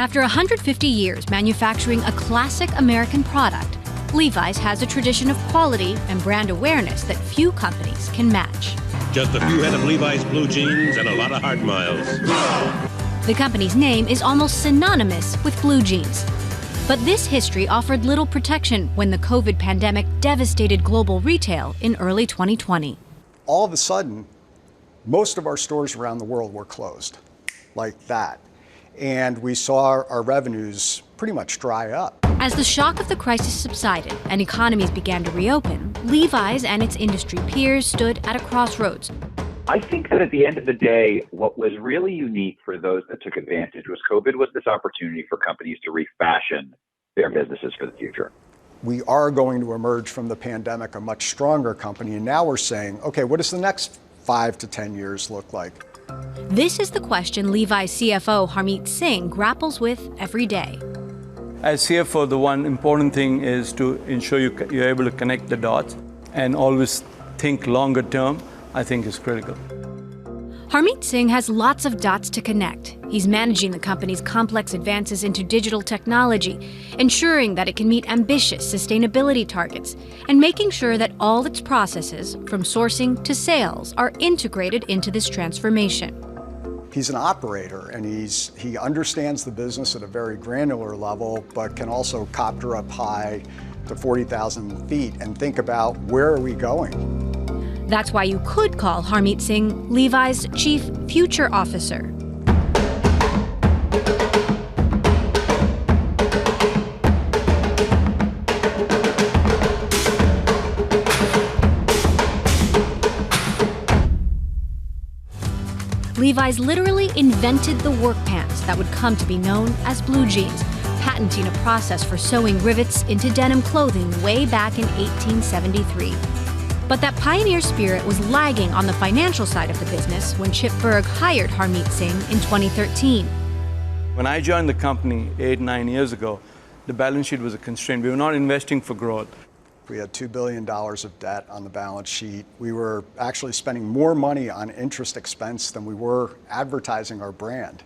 After 150 years manufacturing a classic American product, Levi's has a tradition of quality and brand awareness that few companies can match. Just a few head of Levi's blue jeans and a lot of heart miles. The company's name is almost synonymous with blue jeans. But this history offered little protection when the COVID pandemic devastated global retail in early 2020. All of a sudden, most of our stores around the world were closed, like that. And we saw our revenues pretty much dry up. As the shock of the crisis subsided and economies began to reopen, Levi's and its industry peers stood at a crossroads. I think that at the end of the day, what was really unique for those that took advantage was COVID was this opportunity for companies to refashion their businesses for the future. We are going to emerge from the pandemic a much stronger company. And now we're saying, okay, what does the next 5 to 10 years look like? This is the question Levi's CFO Harmit Singh grapples with every day. As CFO, the one important thing is to ensure you're able to connect the dots and always think longer term, I think is critical. Harmit Singh has lots of dots to connect. He's managing the company's complex advances into digital technology, ensuring that it can meet ambitious sustainability targets, and making sure that all its processes, from sourcing to sales, are integrated into this transformation. He's an operator, and he understands the business at a very granular level, but can also copter up high to 40,000 feet and think about, where are we going? That's why you could call Harmit Singh Levi's Chief Future Officer. Levi's literally invented the work pants that would come to be known as blue jeans, patenting a process for sewing rivets into denim clothing way back in 1873. But that pioneer spirit was lagging on the financial side of the business when Chip Bergh hired Harmit Singh in 2013. When I joined the company 8-9 years ago, the balance sheet was a constraint. We were not investing for growth. We had $2 billion of debt on the balance sheet. We were actually spending more money on interest expense than we were advertising our brand.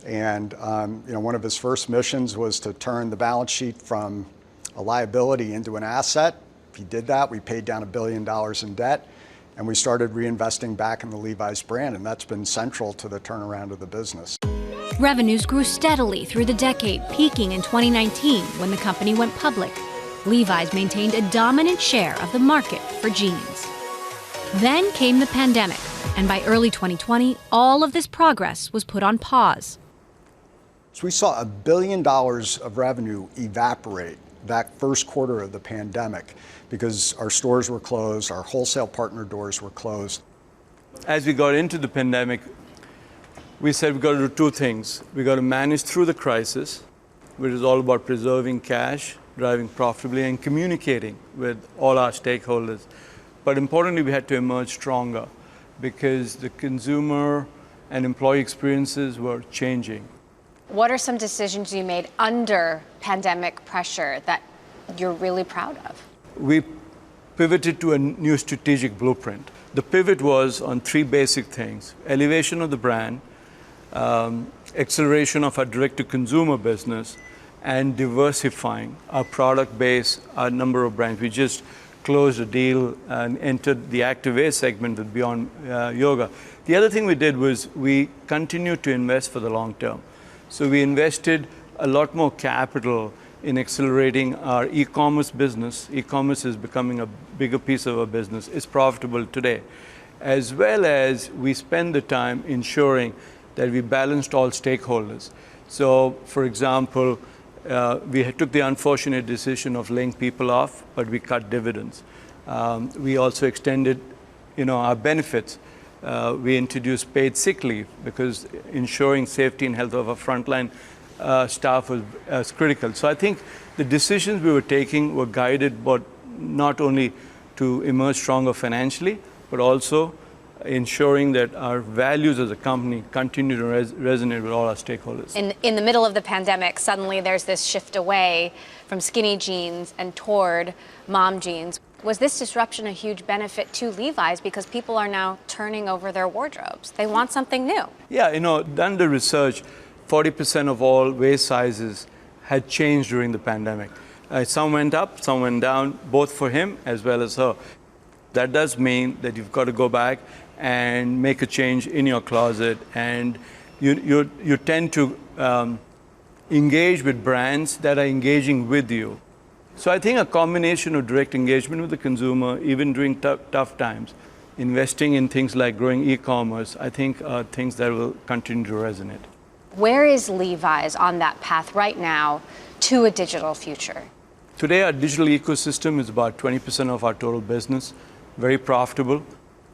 And one of his first missions was to turn the balance sheet from a liability into an asset. He did that. We paid down $1 billion in debt, and we started reinvesting back in the Levi's brand, and that's been central to the turnaround of the business. Revenues grew steadily through the decade, peaking in 2019 when the company went public. Levi's maintained a dominant share of the market for jeans. Then came the pandemic, and by early 2020, all of this progress was put on pause. So we saw $1 billion of revenue evaporate that first quarter of the pandemic because our stores were closed, our wholesale partner doors were closed. As we got into the pandemic, we said we've got to do two things. We've got to manage through the crisis, which is all about preserving cash, driving profitably, and communicating with all our stakeholders. But importantly, we had to emerge stronger because the consumer and employee experiences were changing. What are some decisions you made under pandemic pressure that you're really proud of? We pivoted to a new strategic blueprint. The pivot was on three basic things: elevation of the brand, acceleration of our direct-to-consumer business, and diversifying our product base, our number of brands. We just closed a deal and entered the active segment with Beyond Yoga. The other thing we did was we continued to invest for the long term. So we invested a lot more capital in accelerating our e-commerce business. E-commerce is becoming a bigger piece of our business. It's profitable today. As well as we spend the time ensuring that we balanced all stakeholders. So, for example, we took the unfortunate decision of laying people off, but we cut dividends. We also extended, our benefits. We introduced paid sick leave because ensuring safety and health of our frontline staff was critical. So I think the decisions we were taking were guided, but not only to emerge stronger financially, but also ensuring that our values as a company continue to resonate with all our stakeholders. In the middle of the pandemic, suddenly there's this shift away from skinny jeans and toward mom jeans. Was this disruption a huge benefit to Levi's because people are now turning over their wardrobes? They want something new. Yeah, done the research. 40% of all waist sizes had changed during the pandemic. Some went up, some went down, both for him as well as her. That does mean that you've got to go back and make a change in your closet, and you tend to engage with brands that are engaging with you. So I think a combination of direct engagement with the consumer, even during tough times, investing in things like growing e-commerce, I think are things that will continue to resonate. Where is Levi's on that path right now to a digital future? Today, our digital ecosystem is about 20% of our total business, very profitable.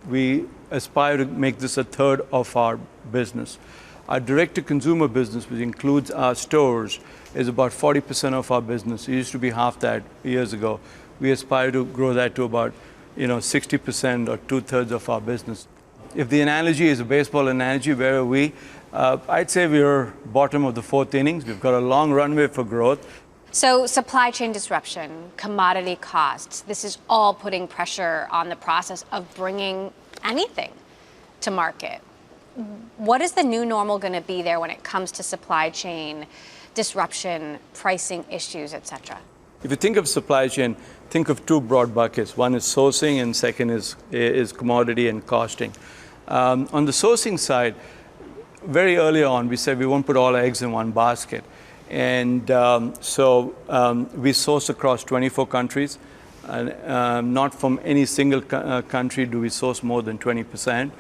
We aspire to make this a third of our business. Our direct-to-consumer business, which includes our stores, is about 40% of our business. It used to be half that years ago. We aspire to grow that to about 60% or 2/3 of our business. If the analogy is a baseball analogy, where are we? I'd say we're bottom of the fourth innings. We've got a long runway for growth. So supply chain disruption, commodity costs, this is all putting pressure on the process of bringing anything to market. What is the new normal going to be there when it comes to supply chain disruption, pricing issues, et cetera? If you think of supply chain, think of two broad buckets. One is sourcing and second is commodity and costing. On the sourcing side, very early on, we said we won't put all our eggs in one basket. And so we source across 24 countries. Not from any single country do we source more than 20%.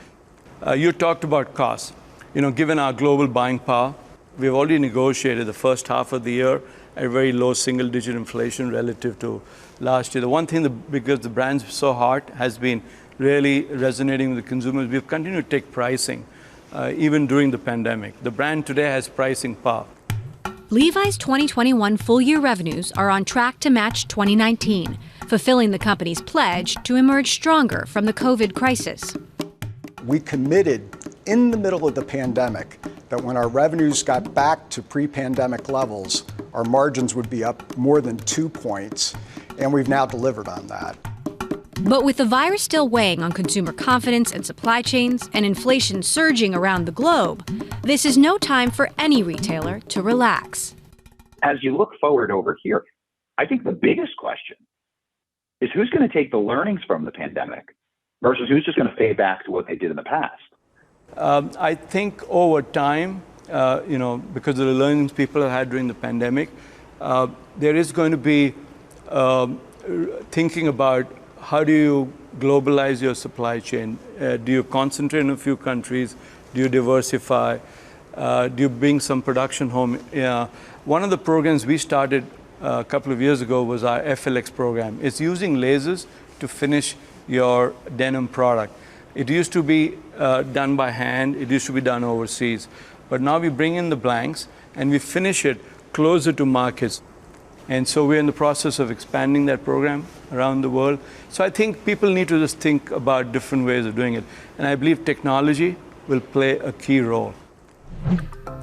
You talked about costs. Given our global buying power, we've already negotiated the first half of the year at very low single-digit inflation relative to last year. The one thing that, because the brand's so hot, has been really resonating with the consumers. We've continued to take pricing, even during the pandemic. The brand today has pricing power. Levi's 2021 full-year revenues are on track to match 2019, fulfilling the company's pledge to emerge stronger from the COVID crisis. We committed in the middle of the pandemic that when our revenues got back to pre-pandemic levels, our margins would be up more than 2 points, and we've now delivered on that. But with the virus still weighing on consumer confidence and supply chains and inflation surging around the globe, this is no time for any retailer to relax. As you look forward over here, I think the biggest question is who's going to take the learnings from the pandemic versus who's just going to fade back to what they did in the past? I think over time, because of the learnings people have had during the pandemic, there is going to be thinking about how do you globalize your supply chain? Do you concentrate in a few countries? Do you diversify? Do you bring some production home? One of the programs we started a couple of years ago was our FLX program. It's using lasers to finish your denim product. It used to be done by hand. It used to be done overseas. But now we bring in the blanks and we finish it closer to markets. And so we're in the process of expanding that program around the world. So I think people need to just think about different ways of doing it. And I believe technology will play a key role.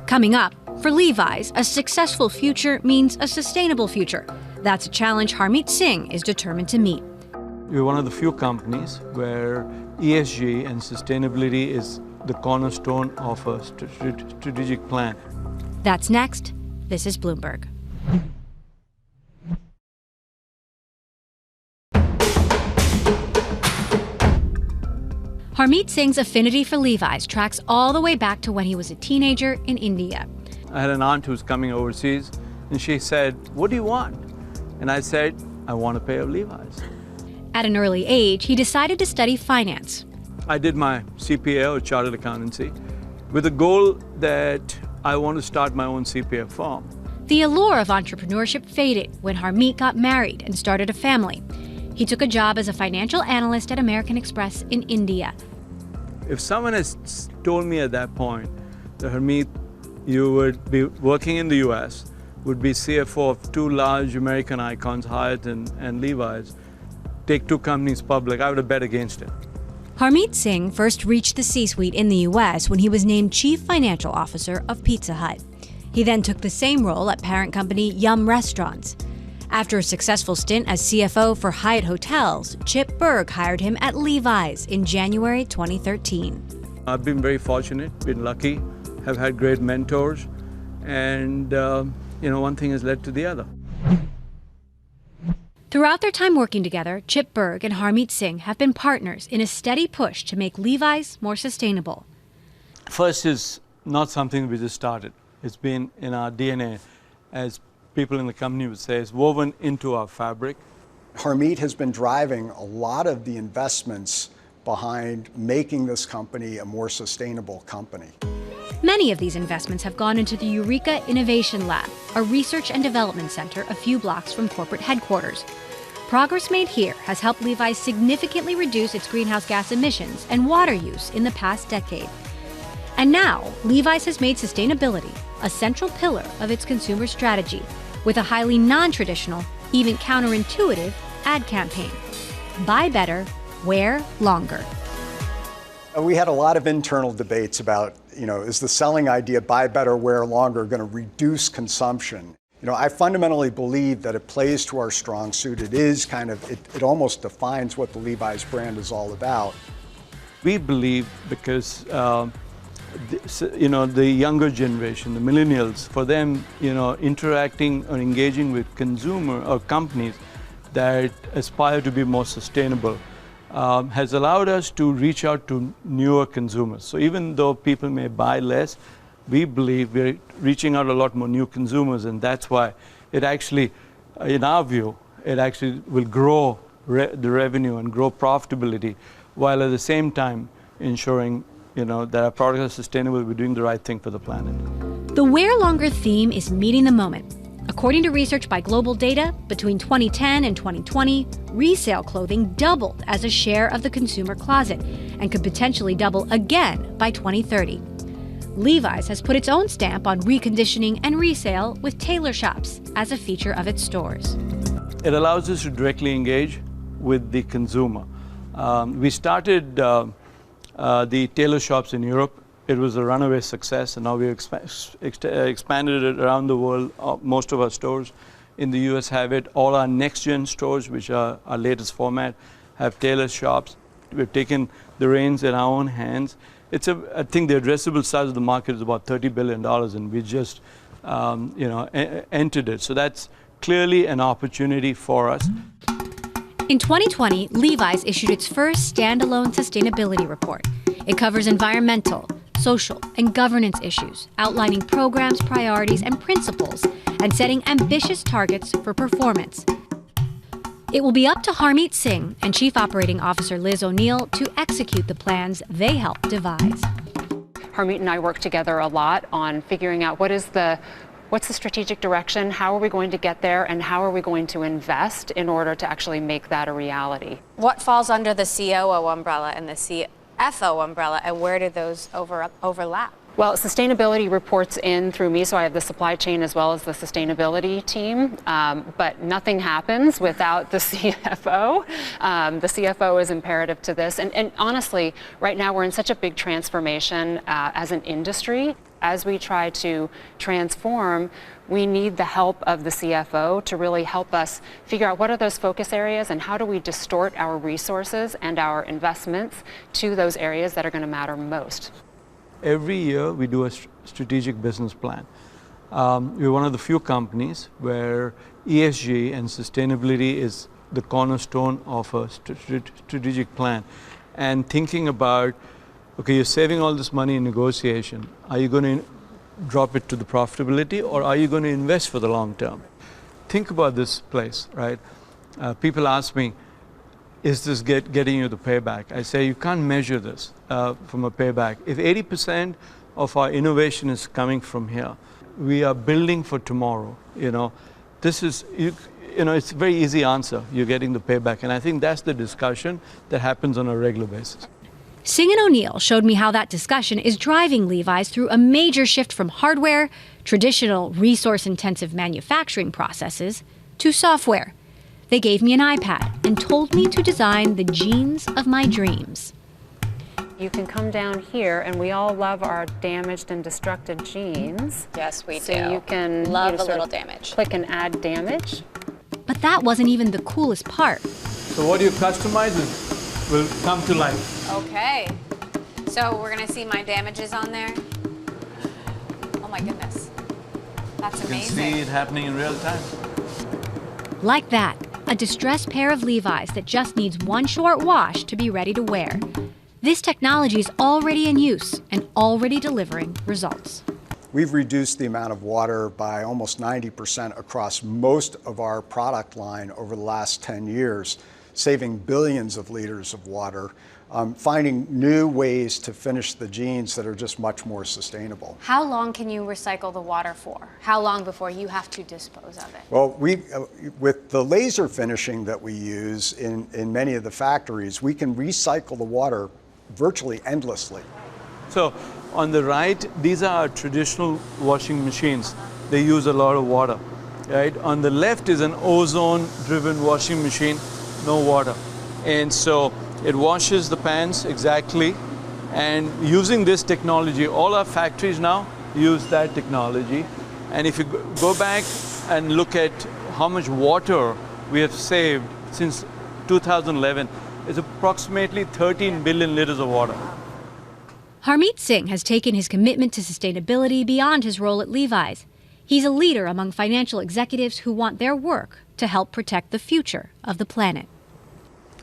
Coming up, for Levi's, a successful future means a sustainable future. That's a challenge Harmit Singh is determined to meet. We're one of the few companies where ESG and sustainability is the cornerstone of a strategic plan. That's next. This is Bloomberg. Harmit Singh's affinity for Levi's tracks all the way back to when he was a teenager in India. I had an aunt who was coming overseas, and she said, "What do you want?" And I said, "I want a pair of Levi's." At an early age, he decided to study finance. I did my CPA, or Chartered Accountancy, with the goal that I want to start my own CPA firm. The allure of entrepreneurship faded when Harmit got married and started a family. He took a job as a financial analyst at American Express in India. If someone has told me at that point that, Harmit, you would be working in the US, would be CFO of two large American icons, Hyatt and Levi's, take two companies public, I would have bet against it. Harmit Singh first reached the C-suite in the US when he was named Chief Financial Officer of Pizza Hut. He then took the same role at parent company Yum Restaurants. After a successful stint as CFO for Hyatt Hotels, Chip Bergh hired him at Levi's in January 2013. I've been very fortunate, been lucky, have had great mentors, And one thing has led to the other. Throughout their time working together, Chip Bergh and Harmit Singh have been partners in a steady push to make Levi's more sustainable. First is not something we just started. It's been in our DNA, as people in the company would say, it's woven into our fabric. Harmit has been driving a lot of the investments behind making this company a more sustainable company. Many of these investments have gone into the Eureka Innovation Lab, a research and development center a few blocks from corporate headquarters. Progress made here has helped Levi's significantly reduce its greenhouse gas emissions and water use in the past decade. And now, Levi's has made sustainability a central pillar of its consumer strategy, with a highly non-traditional, even counterintuitive ad campaign. Buy better, wear longer. We had a lot of internal debates about, is the selling idea, buy better, wear longer, going to reduce consumption? I fundamentally believe that it plays to our strong suit. It is it almost defines what the Levi's brand is all about. We believe because, the younger generation, the millennials, for them, interacting or engaging with consumer or companies that aspire to be more sustainable has allowed us to reach out to newer consumers. So even though people may buy less, we believe we're reaching out a lot more new consumers, and that's why it actually, in our view, it actually will grow the revenue and grow profitability, while at the same time ensuring that our products are sustainable, we're doing the right thing for the planet. The Wear Longer theme is meeting the moment. According to research by Global Data, between 2010 and 2020, resale clothing doubled as a share of the consumer closet and could potentially double again by 2030. Levi's has put its own stamp on reconditioning and resale with tailor shops as a feature of its stores. It allows us to directly engage with the consumer. We started the tailor shops in Europe. It was a runaway success, and now we've expanded it around the world. Most of our stores in the US have it. All our next-gen stores, which are our latest format, have tailor shops. We've taken the reins in our own hands. I think the addressable size of the market is about $30 billion, and we just entered it. So that's clearly an opportunity for us. In 2020, Levi's issued its first standalone sustainability report. It covers environmental, social, and governance issues, outlining programs, priorities, and principles, and setting ambitious targets for performance. It will be up to Harmit Singh and Chief Operating Officer Liz O'Neill to execute the plans they helped devise. Harmit and I work together a lot on figuring out what's the strategic direction, how are we going to get there, and how are we going to invest in order to actually make that a reality. What falls under the COO umbrella and the CFO umbrella, and where do those overlap? Well, sustainability reports in through me, so I have the supply chain as well as the sustainability team, but nothing happens without the CFO. The CFO is imperative to this, and honestly, right now we're in such a big transformation as an industry. As we try to transform, we need the help of the CFO to really help us figure out what are those focus areas and how do we distort our resources and our investments to those areas that are going to matter most. Every year we do a strategic business plan. We're one of the few companies where ESG and sustainability is the cornerstone of a strategic plan. And thinking about, okay, you're saving all this money in negotiation. Are you going to drop it to the profitability, or are you going to invest for the long term? Think about this place, right? People ask me, is this getting you the payback? I say you can't measure this from a payback. If 80% of our innovation is coming from here, we are building for tomorrow. This is, it's a very easy answer. You're getting the payback. And I think that's the discussion that happens on a regular basis. Singh and O'Neill showed me how that discussion is driving Levi's through a major shift from hardware, traditional resource-intensive manufacturing processes, to software. They gave me an iPad and told me to design the jeans of my dreams. You can come down here, and we all love our damaged and destructed jeans. Yes, we do. So you can love a little damage. Click and add damage. But that wasn't even the coolest part. So what you customize will come to life. Okay. So we're going to see my damages on there. Oh my goodness. That's You can amazing. see it happening in real time. Like that, a distressed pair of Levi's that just needs one short wash to be ready to wear. This technology is already in use and already delivering results. We've reduced the amount of water by almost 90% across most of our product line over the last 10 years, saving billions of liters of water, finding new ways to finish the jeans that are just much more sustainable. How long can you recycle the water for? How long before you have to dispose of it? Well, with the laser finishing that we use in many of the factories, we can recycle the water virtually endlessly. So on the right, these are our traditional washing machines. They use a lot of water, right? On the left is an ozone-driven washing machine, no water. And so it washes the pants exactly. And using this technology, all our factories now use that technology. And if you go back and look at how much water we have saved since 2011, it's approximately 13 billion liters of water. Harmit Singh has taken his commitment to sustainability beyond his role at Levi's. He's a leader among financial executives who want their work to help protect the future of the planet.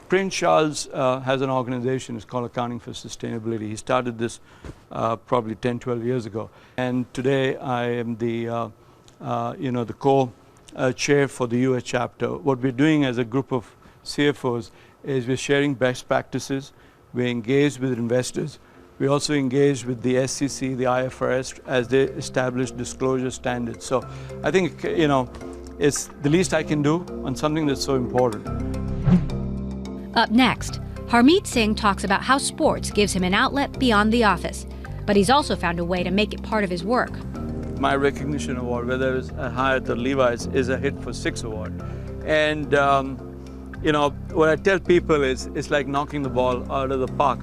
Prince Charles has an organization, it's called Accounting for Sustainability. He started this probably 10, 12 years ago. And today I am the co-chair for the US chapter. What we're doing as a group of CFOs is we're sharing best practices. We're engaged with investors. We also engage with the SEC, the IFRS, as they establish disclosure standards. So I think, it's the least I can do on something that's so important. Up next, Harmit Singh talks about how sports gives him an outlet beyond the office, but he's also found a way to make it part of his work. My recognition award, whether it's a Hyatt or Levi's, is a Hit for Six award. And, what I tell people is it's like knocking the ball out of the park.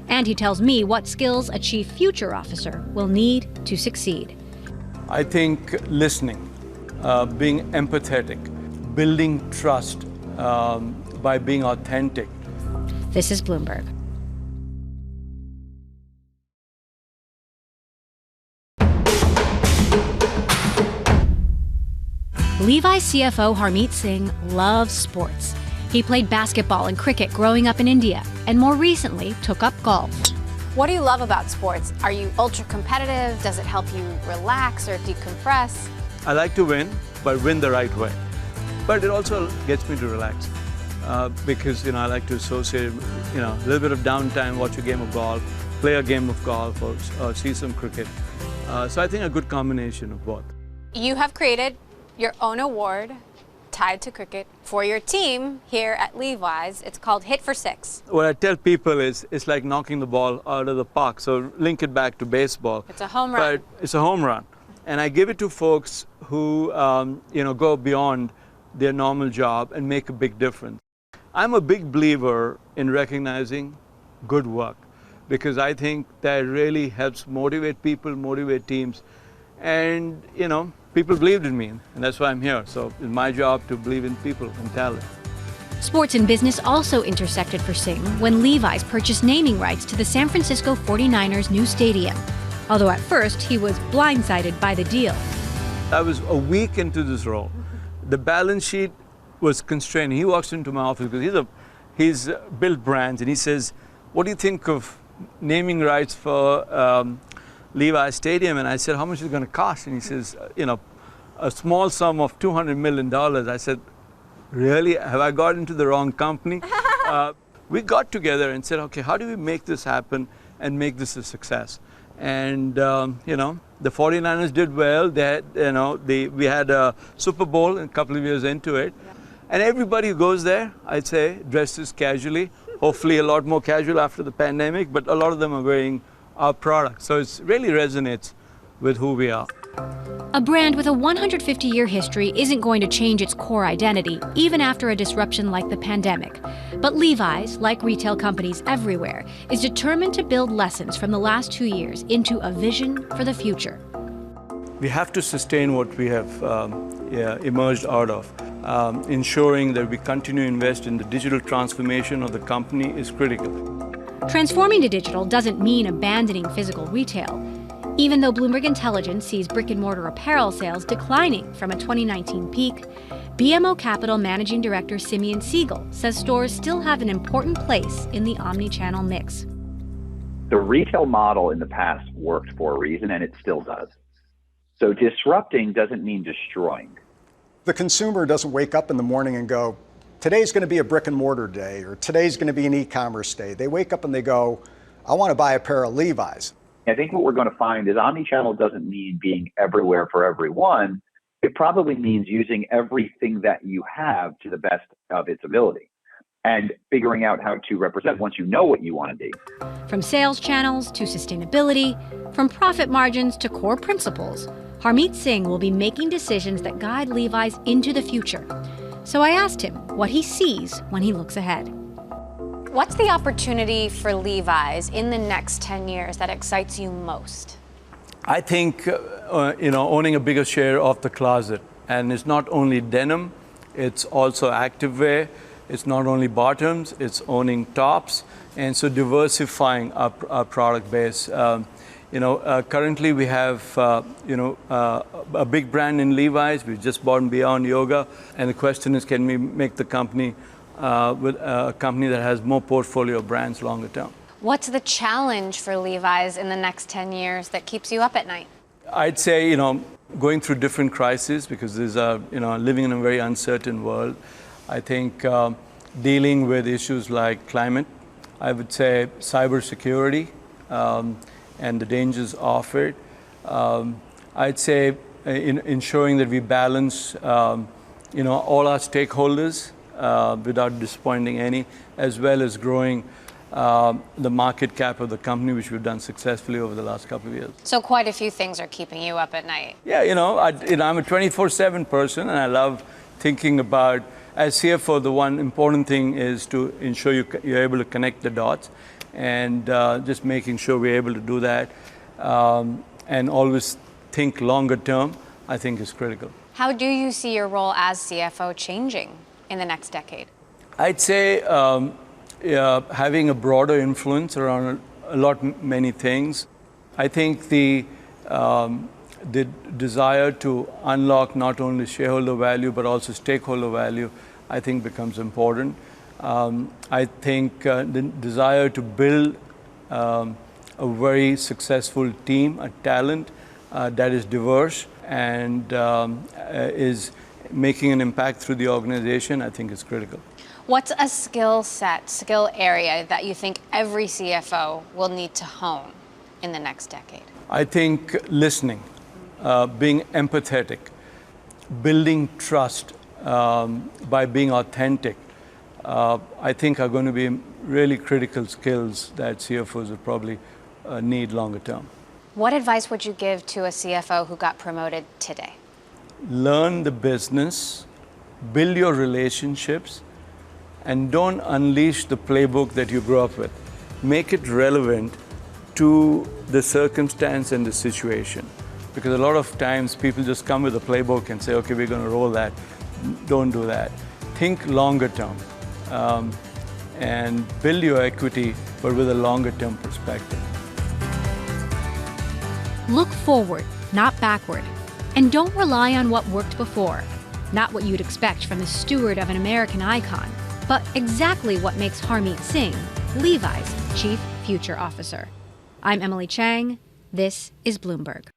And he tells me what skills a chief future officer will need to succeed. I think listening, being empathetic, building trust by being authentic. This is Bloomberg. Levi's CFO Harmit Singh loves sports. He played basketball and cricket growing up in India, and more recently took up golf. What do you love about sports? Are you ultra competitive? Does it help you relax or decompress? I like to win, but win the right way. But it also gets me to relax because I like to associate a little bit of downtime, watch a game of golf, play a game of golf, or see some cricket. So I think a good combination of both. You have created your own award tied to cricket for your team here at Levi's. It's called Hit for Six. What I tell people is it's like knocking the ball out of the park. So link it back to baseball. It's a home run. But it's a home run. And I give it to folks who go beyond their normal job and make a big difference. I'm a big believer in recognizing good work because I think that really helps motivate people, motivate teams. And, people believed in me, and that's why I'm here. So it's my job to believe in people and talent. Sports and business also intersected for Singh when Levi's purchased naming rights to the San Francisco 49ers' new stadium. Although at first he was blindsided by the deal. I was a week into this role. The balance sheet was constrained. He walks into my office because he's built brands, and he says, "What do you think of naming rights for Levi Stadium?" And I said, "How much is it going to cost?" And he says, a small sum of $200 million. I said, "Really? Have I got into the wrong company?" We got together and said, "Okay, how do we make this happen and make this a success?" And, the 49ers did well. We had a Super Bowl a couple of years into it. Yeah. And everybody who goes there, I'd say, dresses casually. Hopefully a lot more casual after the pandemic, but a lot of them are wearing our product. So it really resonates with who we are. A brand with a 150-year history isn't going to change its core identity, even after a disruption like the pandemic. But Levi's, like retail companies everywhere, is determined to build lessons from the last 2 years into a vision for the future. We have to sustain what we have emerged out of. Ensuring that we continue to invest in the digital transformation of the company is critical. Transforming to digital doesn't mean abandoning physical retail. Even though Bloomberg Intelligence sees brick-and-mortar apparel sales declining from a 2019 peak, BMO Capital Managing Director Simeon Siegel says stores still have an important place in the omni-channel mix. The retail model in the past worked for a reason, and it still does. So disrupting doesn't mean destroying. The consumer doesn't wake up in the morning and go, today's going to be a brick and mortar day, or today's going to be an e-commerce day. They wake up and they go, I want to buy a pair of Levi's. I think what we're going to find is omnichannel doesn't mean being everywhere for everyone. It probably means using everything that you have to the best of its ability and figuring out how to represent once you know what you want to be. From sales channels to sustainability, from profit margins to core principles, Harmit Singh will be making decisions that guide Levi's into the future. So I asked him what he sees when he looks ahead. What's the opportunity for Levi's in the next 10 years that excites you most? I think, owning a bigger share of the closet. And it's not only denim, it's also activewear. It's not only bottoms, it's owning tops. And so diversifying our product base. Currently we have, a big brand in Levi's. We just bought Beyond Yoga. And the question is, can we make the company with a company that has more portfolio of brands longer term? What's the challenge for Levi's in the next 10 years that keeps you up at night? I'd say, going through different crises, because there's living in a very uncertain world. I think dealing with issues like climate, I would say cybersecurity and the dangers of it. I'd say ensuring that we balance, all our stakeholders without disappointing any, as well as growing the market cap of the company, which we've done successfully over the last couple of years. So quite a few things are keeping you up at night. Yeah, I'm a 24/7 person, and I love thinking about, as CFO, the one important thing is to ensure you're able to connect the dots, and just making sure we're able to do that, and always think longer term, I think is critical. How do you see your role as CFO changing in the next decade? I'd say having a broader influence around many things. I think the desire to unlock not only shareholder value but also stakeholder value, I think becomes important. I think the desire to build a very successful team, a talent that is diverse and is making an impact through the organization, I think is critical. What's a skill area that you think every CFO will need to hone in the next decade? I think listening, being empathetic, building trust by being authentic, I think are going to be really critical skills that CFOs will probably need longer term. What advice would you give to a CFO who got promoted today? Learn the business, build your relationships, and don't unleash the playbook that you grew up with. Make it relevant to the circumstance and the situation. Because a lot of times people just come with a playbook and say, okay, we're going to roll that. Don't do that. Think longer term and build your equity, but with a longer term perspective. Look forward, not backward. And don't rely on what worked before. Not what you'd expect from the steward of an American icon, but exactly what makes Harmit Singh Levi's Chief Future Officer. I'm Emily Chang. This is Bloomberg.